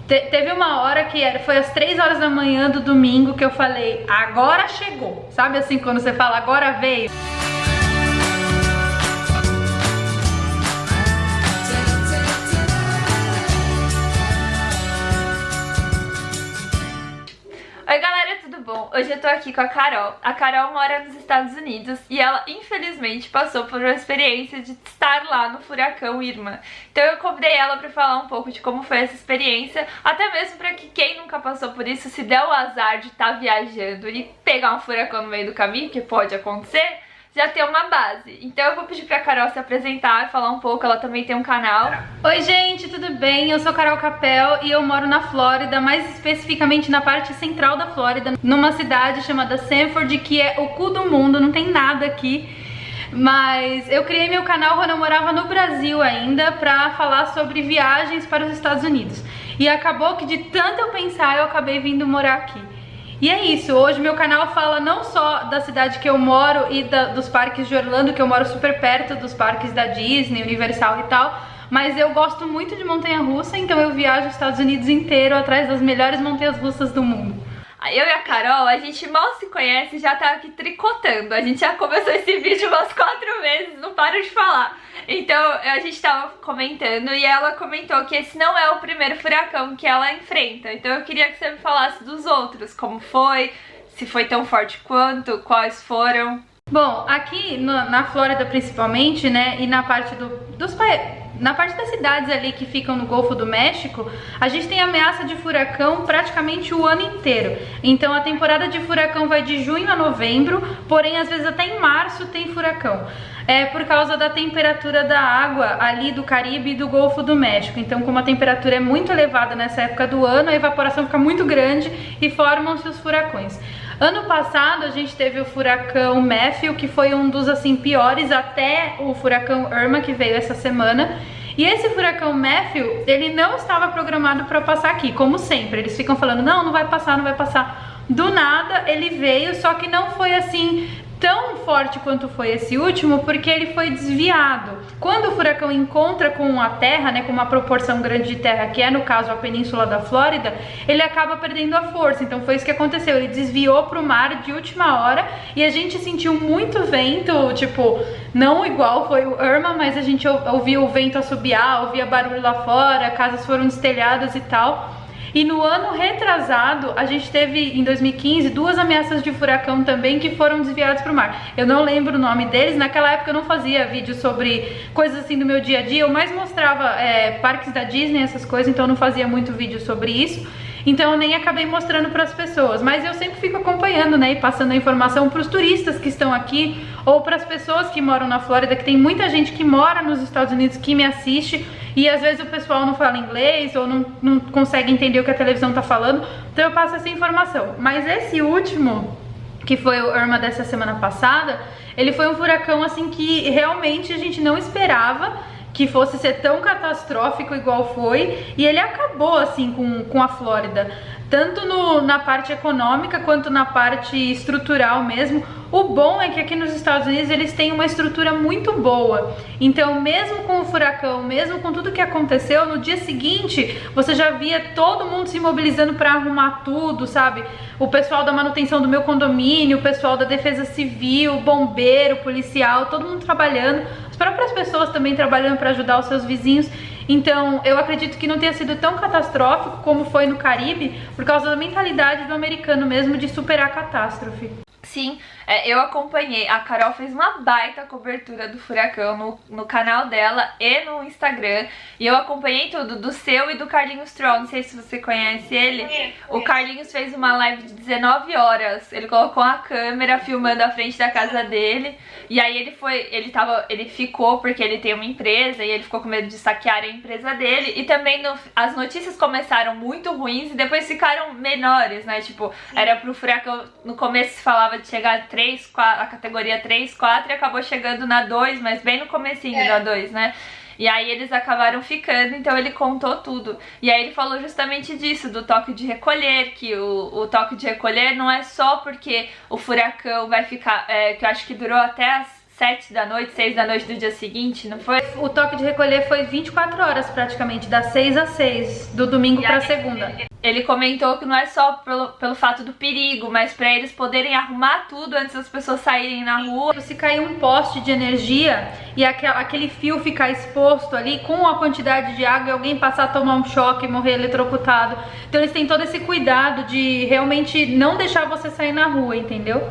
Teve uma hora que foi às 3 horas da manhã do domingo que eu falei, agora chegou. Sabe assim, quando você fala, agora veio? Oi galera, tudo bom? Hoje eu tô aqui com a Carol. A Carol mora nos Estados Unidos e ela infelizmente passou por uma experiência de estar lá no furacão Irma. Então eu convidei ela pra falar um pouco de como foi essa experiência, até mesmo pra que quem nunca passou por isso, se der o azar de estar viajando e pegar um furacão no meio do caminho, que pode acontecer, já ter uma base. Então eu vou pedir pra Carol se apresentar, falar um pouco, ela também tem um canal. Oi gente, tudo bem? Eu sou Carol Capel e eu moro na Flórida, mais especificamente na parte central da Flórida, numa cidade chamada Sanford, que é o cu do mundo, não tem nada aqui. Mas eu criei meu canal quando eu morava no Brasil ainda, pra falar sobre viagens para os Estados Unidos. E acabou que de tanto eu pensar, eu acabei vindo morar aqui. E é isso, hoje meu canal fala não só da cidade que eu moro e dos parques de Orlando, que eu moro super perto dos parques da Disney, Universal e tal, mas eu gosto muito de montanha-russa, então eu viajo os Estados Unidos inteiro atrás das melhores montanhas-russas do mundo. Eu e a Carol, a gente mal se conhece e já tá aqui tricotando. A gente já começou esse vídeo umas 4 vezes, não para de falar. Então a gente tava comentando e ela comentou que esse não é o primeiro furacão que ela enfrenta. Então eu queria que você me falasse dos outros, como foi, se foi tão forte quanto, quais foram. Bom, aqui na Flórida principalmente, né, e na parte na parte das cidades ali que ficam no Golfo do México, a gente tem ameaça de furacão praticamente o ano inteiro. Então a temporada de furacão vai de junho a novembro, porém às vezes até em março tem furacão. É por causa da temperatura da água ali do Caribe e do Golfo do México. Então, como a temperatura é muito elevada nessa época do ano, a evaporação fica muito grande e formam-se os furacões. Ano passado a gente teve o furacão Matthew, que foi um dos assim piores, até o furacão Irma, que veio essa semana. E esse furacão Matthew, ele não estava programado para passar aqui, como sempre. Eles ficam falando, não, não vai passar, não vai passar. Do nada ele veio, só que não foi assim tão forte quanto foi esse último, porque ele foi desviado. Quando o furacão encontra com a terra, né, com uma proporção grande de terra, que é no caso a península da Flórida, ele acaba perdendo a força. Então foi isso que aconteceu, ele desviou para o mar de última hora e a gente sentiu muito vento, tipo, não igual foi o Irma, mas a gente ouviu o vento assobiar, ouvia barulho lá fora, casas foram destelhadas e tal. E no ano retrasado, a gente teve, em 2015, 2 ameaças de furacão também que foram desviadas para o mar. Eu não lembro o nome deles, naquela época eu não fazia vídeo sobre coisas assim do meu dia a dia, eu mais mostrava parques da Disney, essas coisas, então eu não fazia muito vídeo sobre isso. Então eu nem acabei mostrando para as pessoas, mas eu sempre fico acompanhando, né, e passando a informação para os turistas que estão aqui ou para as pessoas que moram na Flórida, que tem muita gente que mora nos Estados Unidos que me assiste e às vezes o pessoal não fala inglês ou não consegue entender o que a televisão tá falando, então eu passo essa informação. Mas esse último, que foi o Irma dessa semana passada, ele foi um furacão assim que realmente a gente não esperava que fosse ser tão catastrófico igual foi, e ele acabou assim com a Flórida, tanto na parte econômica quanto na parte estrutural mesmo. O bom é que aqui nos Estados Unidos eles têm uma estrutura muito boa, então mesmo com o furacão, mesmo com tudo que aconteceu, no dia seguinte você já via todo mundo se mobilizando para arrumar tudo, sabe? O pessoal da manutenção do meu condomínio, o pessoal da defesa civil, bombeiro, policial, todo mundo trabalhando, as próprias pessoas também trabalhando para ajudar os seus vizinhos. Então eu acredito que não tenha sido tão catastrófico como foi no Caribe, por causa da mentalidade do americano mesmo de superar a catástrofe. Sim, eu acompanhei, a Carol fez uma baita cobertura do furacão no canal dela e no Instagram, e eu acompanhei tudo, do seu e do Carlinhos Troll, não sei se você conhece ele. O Carlinhos fez uma live de 19 horas, ele colocou a câmera filmando a frente da casa dele, e aí ele ficou porque ele tem uma empresa e ele ficou com medo de saquear a empresa dele, e também as notícias começaram muito ruins e depois ficaram menores, né, tipo, era pro furacão, no começo se falava de chegar a categoria 3, 4 e acabou chegando na 2, mas bem no comecinho da 2, né? E aí eles acabaram ficando, então ele contou tudo. E aí ele falou justamente disso, do toque de recolher, que o toque de recolher não é só porque o furacão vai ficar, que eu acho que durou até às 7 da noite, 6 da noite do dia seguinte, não foi? O toque de recolher foi 24 horas praticamente, das 6 às 6, do domingo pra segunda. Ele comentou que não é só pelo fato do perigo, mas pra eles poderem arrumar tudo antes das pessoas saírem na rua. Se cair um poste de energia e aquele fio ficar exposto ali, com a quantidade de água e alguém passar a tomar um choque e morrer eletrocutado. Então eles têm todo esse cuidado de realmente não deixar você sair na rua, entendeu?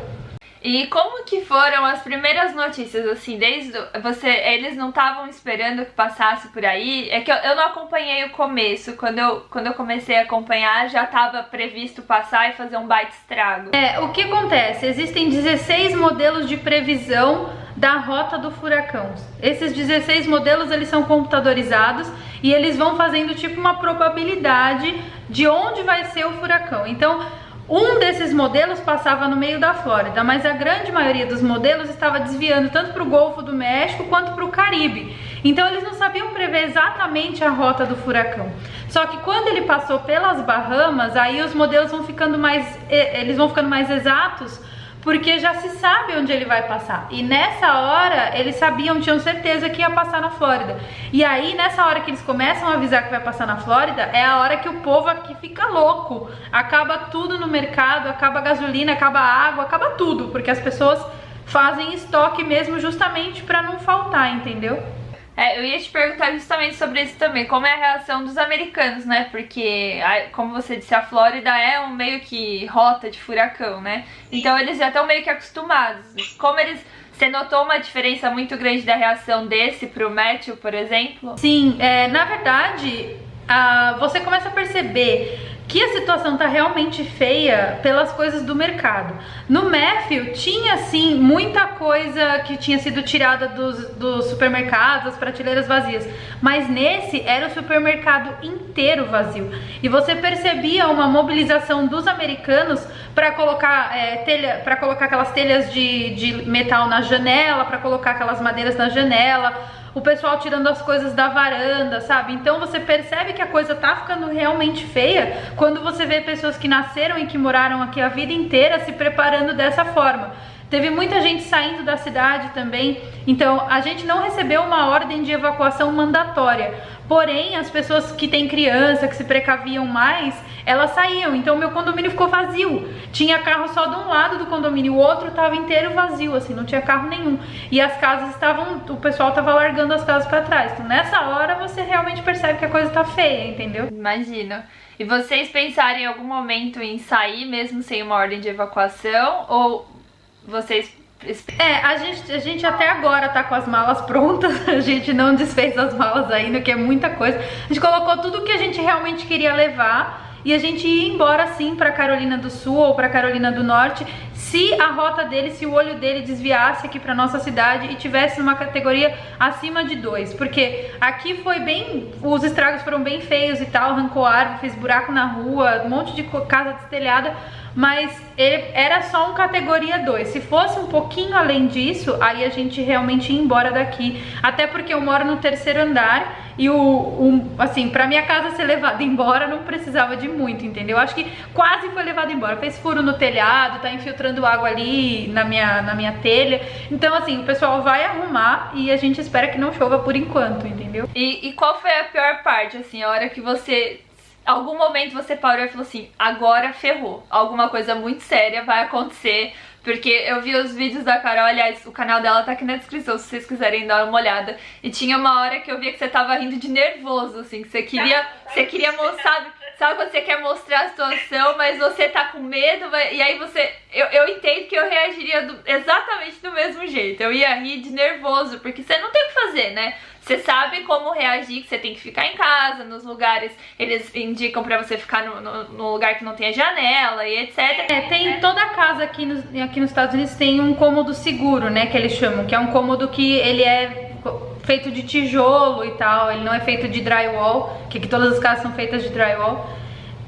E como que foram as primeiras notícias, assim, eles não estavam esperando que passasse por aí? É que eu não acompanhei o começo, quando eu comecei a acompanhar já estava previsto passar e fazer um baita estrago. O que acontece? Existem 16 modelos de previsão da rota do furacão. Esses 16 modelos, eles são computadorizados e eles vão fazendo tipo uma probabilidade de onde vai ser o furacão. Então, um desses modelos passava no meio da Flórida, mas a grande maioria dos modelos estava desviando tanto para o Golfo do México quanto para o Caribe. Então eles não sabiam prever exatamente a rota do furacão. Só que quando ele passou pelas Bahamas, aí os modelos vão ficando mais exatos, porque já se sabe onde ele vai passar. E nessa hora, eles tinham certeza que ia passar na Flórida. E aí, nessa hora que eles começam a avisar que vai passar na Flórida, é a hora que o povo aqui fica louco. Acaba tudo no mercado, acaba a gasolina, acaba a água, acaba tudo. Porque as pessoas fazem estoque mesmo justamente para não faltar, entendeu? Eu ia te perguntar justamente sobre isso também, como é a reação dos americanos, né? Porque, como você disse, a Flórida é um meio que rota de furacão, né? Então eles já estão meio que acostumados. Você notou uma diferença muito grande da reação desse pro Matthew, por exemplo? Sim, na verdade, você começa a perceber que a situação tá realmente feia pelas coisas do mercado. No Matthew tinha sim muita coisa que tinha sido tirada dos supermercados, as prateleiras vazias, mas nesse era o supermercado inteiro vazio. E você percebia uma mobilização dos americanos para colocar aquelas telhas de metal na janela, para colocar aquelas madeiras na janela, o pessoal tirando as coisas da varanda, sabe? Então você percebe que a coisa tá ficando realmente feia quando você vê pessoas que nasceram e que moraram aqui a vida inteira se preparando dessa forma. Teve muita gente saindo da cidade também, então a gente não recebeu uma ordem de evacuação mandatória. Porém, as pessoas que têm criança, que se precaviam mais, elas saíam. Então meu condomínio ficou vazio. Tinha carro só de um lado do condomínio, o outro estava inteiro vazio, assim, não tinha carro nenhum. E as casas o pessoal estava largando as casas para trás. Então nessa hora você realmente percebe que a coisa tá feia, entendeu? Imagino. E vocês pensaram em algum momento em sair mesmo sem uma ordem de evacuação? Ou vocês... A gente até agora tá com as malas prontas, a gente não desfez as malas ainda, que é muita coisa. A gente colocou tudo que a gente realmente queria levar e a gente ia embora sim pra Carolina do Sul ou pra Carolina do Norte, se a rota dele, se o olho dele desviasse aqui pra nossa cidade e tivesse uma categoria acima de 2, porque aqui os estragos foram bem feios e tal, arrancou árvore, fez buraco na rua, um monte de casa destelhada, mas ele era só um categoria 2. Se fosse um pouquinho além disso, aí a gente realmente ia embora daqui. Até porque eu moro no 3º andar e assim, pra minha casa ser levada embora não precisava de muito, entendeu? Acho que quase foi levada embora. Fez furo no telhado, tá infiltrando água ali na minha telha. Então, assim, o pessoal vai arrumar e a gente espera que não chova por enquanto, entendeu? E qual foi a pior parte, assim, a hora que você... Algum momento você parou e falou assim, agora ferrou, alguma coisa muito séria vai acontecer, porque eu vi os vídeos da Carol, aliás, o canal dela tá aqui na descrição, se vocês quiserem dar uma olhada, e tinha uma hora que eu via que você tava rindo de nervoso, assim, que você queria mostrar, sabe quando você quer mostrar a situação, mas você tá com medo, e aí eu entendo que eu reagiria exatamente do mesmo jeito, eu ia rir de nervoso, porque você não tem o que fazer, né? Você sabe como reagir, que você tem que ficar em casa, nos lugares, eles indicam pra você ficar no lugar que não tenha janela e etc. Tem toda a casa aqui nos Estados Unidos tem um cômodo seguro, né, que eles chamam, que é um cômodo que ele é feito de tijolo e tal, ele não é feito de drywall, que aqui todas as casas são feitas de drywall.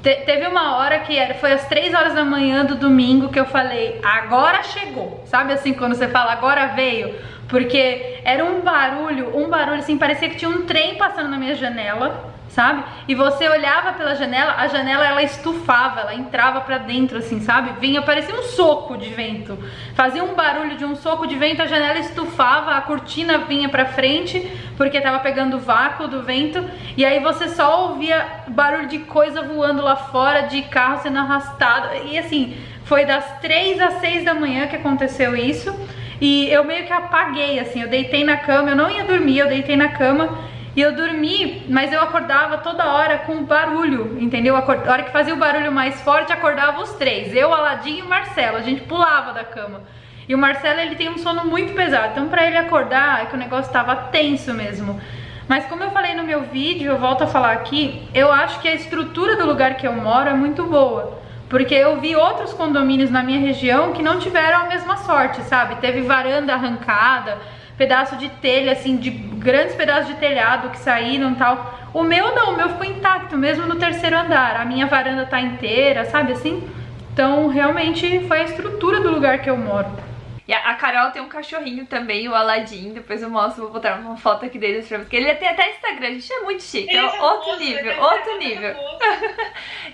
Teve uma hora que foi às 3 horas da manhã do domingo que eu falei, agora chegou, sabe assim, quando você fala agora veio? Porque era um barulho assim, parecia que tinha um trem passando na minha janela, sabe? E você olhava pela janela, a janela ela estufava, ela entrava pra dentro assim, sabe? Vinha, parecia um soco de vento. Fazia um barulho de um soco de vento, a janela estufava, a cortina vinha pra frente, porque tava pegando o vácuo do vento, e aí você só ouvia barulho de coisa voando lá fora, de carro sendo arrastado, e assim, foi das 3 às 6 da manhã que aconteceu isso, e eu meio que apaguei, assim, eu deitei na cama, eu não ia dormir, eu deitei na cama, e eu dormi, mas eu acordava toda hora com barulho, entendeu? A hora que fazia o barulho mais forte, acordava os três. Eu, Aladim e o Marcelo, a gente pulava da cama. E o Marcelo, ele tem um sono muito pesado, então pra ele acordar, é que o negócio tava tenso mesmo. Mas como eu falei no meu vídeo, eu volto a falar aqui, eu acho que a estrutura do lugar que eu moro é muito boa. Porque eu vi outros condomínios na minha região que não tiveram a mesma sorte, sabe? Teve varanda arrancada, pedaço de telha, assim, de grandes pedaços de telhado que saíram e tal. O meu não, o meu ficou intacto, mesmo no terceiro andar. A minha varanda tá inteira, sabe assim? Então, realmente, foi a estrutura do lugar que eu moro. E a Carol tem um cachorrinho também, o Aladim. Depois eu mostro, vou botar uma foto aqui dele pra vocês. Ele tem até Instagram, a gente é muito chique, é outro nível, outro nível.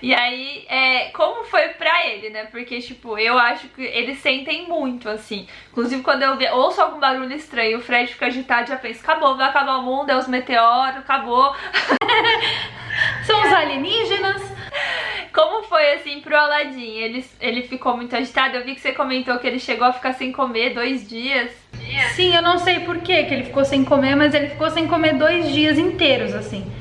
E aí, como foi pra ele, né? Porque, tipo, eu acho que eles sentem muito, assim. Inclusive, quando eu ouço algum barulho estranho, o Fred fica agitado, já pensa, acabou, vai acabar o mundo, é os meteoros, acabou. São os alienígenas. Como foi assim pro Aladim? Ele ficou muito agitado? Eu vi que você comentou que ele chegou a ficar sem comer 2 dias. Sim, eu não sei por que ele ficou sem comer, mas ele ficou sem comer 2 dias inteiros, assim.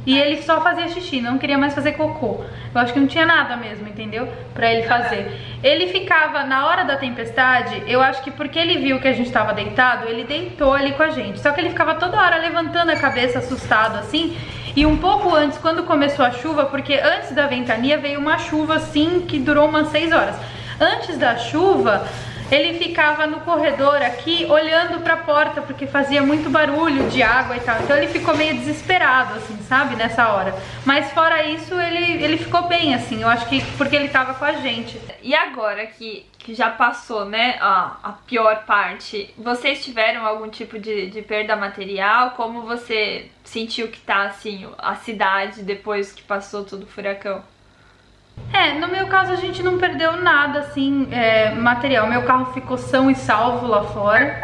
E ele só fazia xixi, não queria mais fazer cocô. Eu acho que não tinha nada mesmo, entendeu? Pra ele fazer. Ele ficava, na hora da tempestade, eu acho que porque ele viu que a gente tava deitado, ele deitou ali com a gente. Só que ele ficava toda hora levantando a cabeça, assustado, assim. E um pouco antes, quando começou a chuva, porque antes da ventania veio uma chuva assim que durou umas 6 horas. Antes da chuva, ele ficava no corredor aqui olhando pra porta, porque fazia muito barulho de água e tal. Então ele ficou meio desesperado, assim, sabe, nessa hora. Mas fora isso, ele ficou bem, assim, eu acho que porque ele tava com a gente. E agora que já passou, né, a pior parte, vocês tiveram algum tipo de perda material? Como você sentiu que tá, assim, a cidade depois que passou todo o furacão? No meu caso a gente não perdeu nada, assim, material. Meu carro ficou são e salvo lá fora.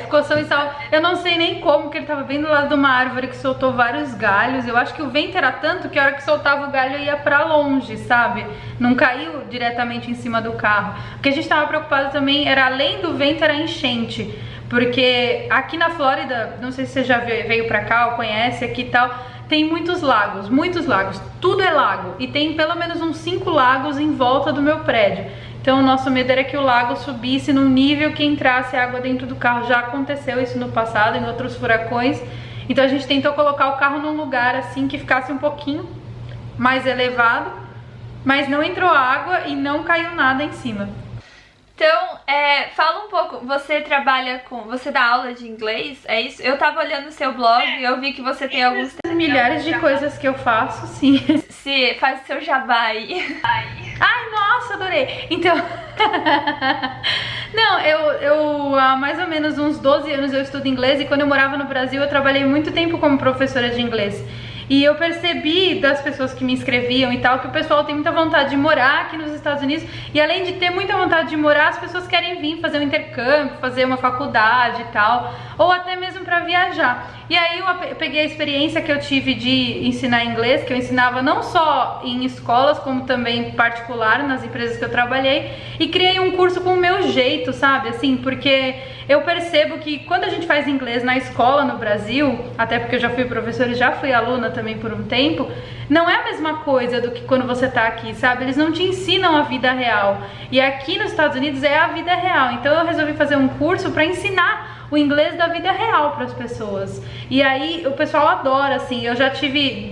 Ficou são e salvo. Eu não sei nem como, que ele tava bem do lado de uma árvore que soltou vários galhos. Eu acho que o vento era tanto que a hora que soltava o galho ia pra longe, sabe? Não caiu diretamente em cima do carro. O que a gente tava preocupado também era, além do vento, era a enchente. Porque aqui na Flórida, não sei se você já veio pra cá ou conhece aqui e tal, tem muitos lagos, tudo é lago. E tem pelo menos uns 5 lagos em volta do meu prédio. Então o nosso medo era que o lago subisse num nível que entrasse água dentro do carro. Já aconteceu isso no passado, em outros furacões. Então a gente tentou colocar o carro num lugar assim que ficasse um pouquinho mais elevado, mas não entrou água e não caiu nada em cima. Então, fala um pouco, você dá aula de inglês, é isso? Eu tava olhando o seu blog e eu vi que você tem alguns... Milhares de coisas que eu faço, sim. Se faz o seu jabá aí. Ai, nossa, adorei. Então, não, eu há mais ou menos uns 12 anos eu estudo inglês, e quando eu morava no Brasil eu trabalhei muito tempo como professora de inglês. E eu percebi das pessoas que me inscreviam e tal, que o pessoal tem muita vontade de morar aqui nos Estados Unidos. E além de ter muita vontade de morar, as pessoas querem vir fazer um intercâmbio, fazer uma faculdade e tal, ou até mesmo para viajar. E aí eu peguei a experiência que eu tive de ensinar inglês, que eu ensinava não só em escolas, como também particular, nas empresas que eu trabalhei, e criei um curso com o meu jeito, sabe? Assim, porque eu percebo que quando a gente faz inglês na escola no Brasil, até porque eu já fui professora e já fui aluna também por um tempo, não é a mesma coisa do que quando você tá aqui, sabe? Eles não te ensinam a vida real. E aqui nos Estados Unidos é a vida real. Então eu resolvi fazer um curso para ensinar o inglês da vida real para as pessoas. E aí o pessoal adora, assim. Eu já tive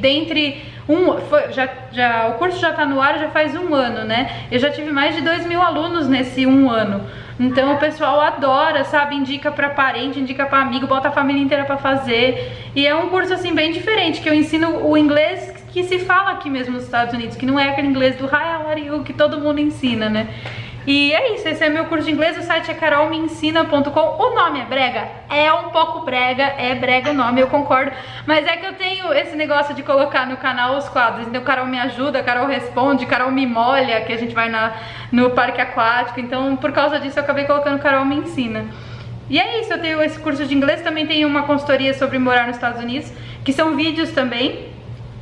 o curso já tá no ar já faz 1 ano, né? Eu já tive mais de 2.000 alunos nesse 1 ano. Então o pessoal adora, sabe? Indica pra parente, indica pra amigo, bota a família inteira pra fazer. E é um curso, assim, bem diferente, que eu ensino o inglês que se fala aqui mesmo nos Estados Unidos, que não é aquele inglês do hi, how are you, que todo mundo ensina, né? E é isso, esse é meu curso de inglês, o site é carolmeensina.com. O nome é brega? É um pouco brega, é brega o nome, eu concordo. Mas é que eu tenho esse negócio de colocar no canal os quadros. Então Carol me ajuda, Carol responde, Carol me molha, que a gente vai no parque aquático. Então por causa disso eu acabei colocando Carol me ensina. E é isso, eu tenho esse curso de inglês, também tenho uma consultoria sobre morar nos Estados Unidos, que são vídeos também,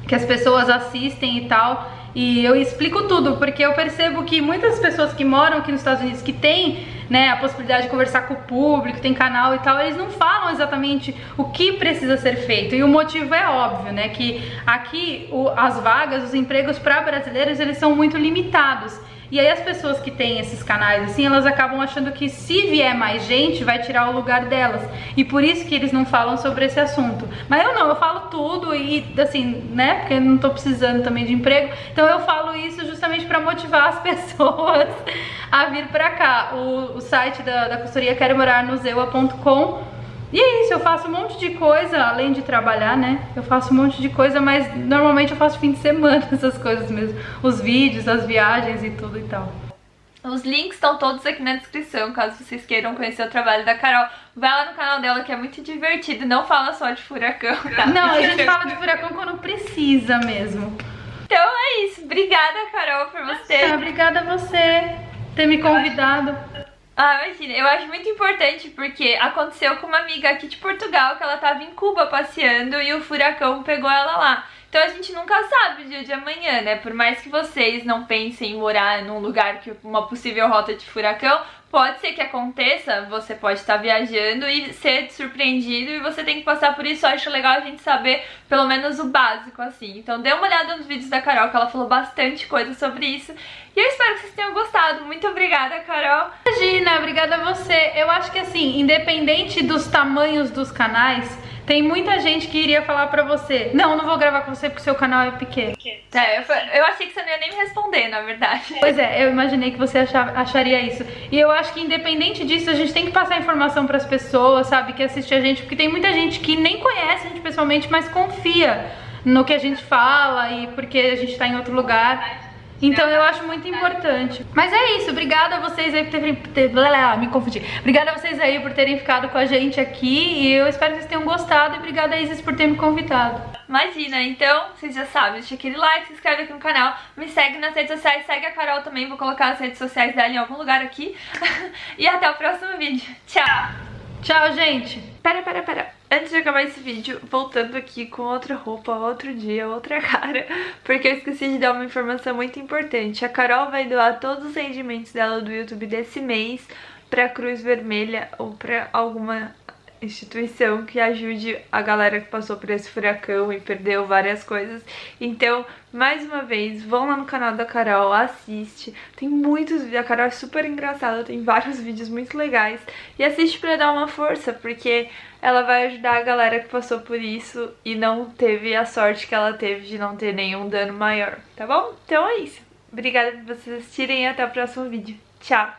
que as pessoas assistem e tal, e eu explico tudo, porque eu percebo que muitas pessoas que moram aqui nos Estados Unidos, que têm, né, a possibilidade de conversar com o público, tem canal e tal, eles não falam exatamente o que precisa ser feito, e o motivo é óbvio, né, que aqui as vagas, os empregos para brasileiros, eles são muito limitados. E aí as pessoas que têm esses canais assim, elas acabam achando que se vier mais gente, vai tirar o lugar delas. E por isso que eles não falam sobre esse assunto. Mas eu não, eu falo tudo e assim, né, porque eu não tô precisando também de emprego. Então eu falo isso justamente pra motivar as pessoas a vir pra cá. O site da consultoria é queromorar-no-zewa.com. E é isso, eu faço um monte de coisa, além de trabalhar, né? Eu faço um monte de coisa, mas normalmente eu faço fim de semana, essas coisas mesmo. Os vídeos, as viagens e tudo e tal. Os links estão todos aqui na descrição, caso vocês queiram conhecer o trabalho da Carol. Vai lá no canal dela, que é muito divertido, não fala só de furacão, tá? Não, a gente fala de furacão quando precisa mesmo. Então é isso, obrigada, Carol, por você. Obrigada a você ter me convidado. Ah, imagina, eu acho muito importante porque aconteceu com uma amiga aqui de Portugal que ela tava em Cuba passeando e o furacão pegou ela lá. Então a gente nunca sabe o dia de amanhã, né? Por mais que vocês não pensem em morar num lugar que uma possível rota de furacão, pode ser que aconteça, você pode estar viajando e ser surpreendido e você tem que passar por isso. Eu acho legal a gente saber pelo menos o básico, assim. Então dê uma olhada nos vídeos da Carol, que ela falou bastante coisa sobre isso. E eu espero que vocês tenham gostado. Muito obrigada, Carol. Imagina, obrigada a você. Eu acho que assim, independente dos tamanhos dos canais, tem muita gente que iria falar pra você: não vou gravar com você porque seu canal é pequeno. Eu achei que você não ia nem me responder, na verdade. Pois é, eu imaginei que você acharia isso. E eu acho que independente disso, a gente tem que passar informação pras pessoas, sabe, que assistem a gente, porque tem muita gente que nem conhece a gente pessoalmente, mas confia no que a gente fala e porque a gente tá em outro lugar. Então eu acho muito importante. Mas é isso, obrigada a vocês aí por terem... me confundi. Obrigada a vocês aí por terem ficado com a gente aqui. E eu espero que vocês tenham gostado. E obrigada a Isis por ter me convidado. Imagina, então, vocês já sabem, deixa aquele like, se inscreve aqui no canal, me segue nas redes sociais, segue a Carol também, vou colocar as redes sociais dela em algum lugar aqui. E até o próximo vídeo. Tchau! Tchau, gente! Pera. Antes de acabar esse vídeo, voltando aqui com outra roupa, outro dia, outra cara, porque eu esqueci de dar uma informação muito importante. A Carol vai doar todos os rendimentos dela do YouTube desse mês pra Cruz Vermelha ou pra alguma instituição que ajude a galera que passou por esse furacão e perdeu várias coisas. Então, mais uma vez, vão lá no canal da Carol, assiste. Tem muitos vídeos, a Carol é super engraçada, tem vários vídeos muito legais. E assiste pra dar uma força, porque ela vai ajudar a galera que passou por isso e não teve a sorte que ela teve de não ter nenhum dano maior, tá bom? Então é isso. Obrigada por vocês assistirem e até o próximo vídeo. Tchau!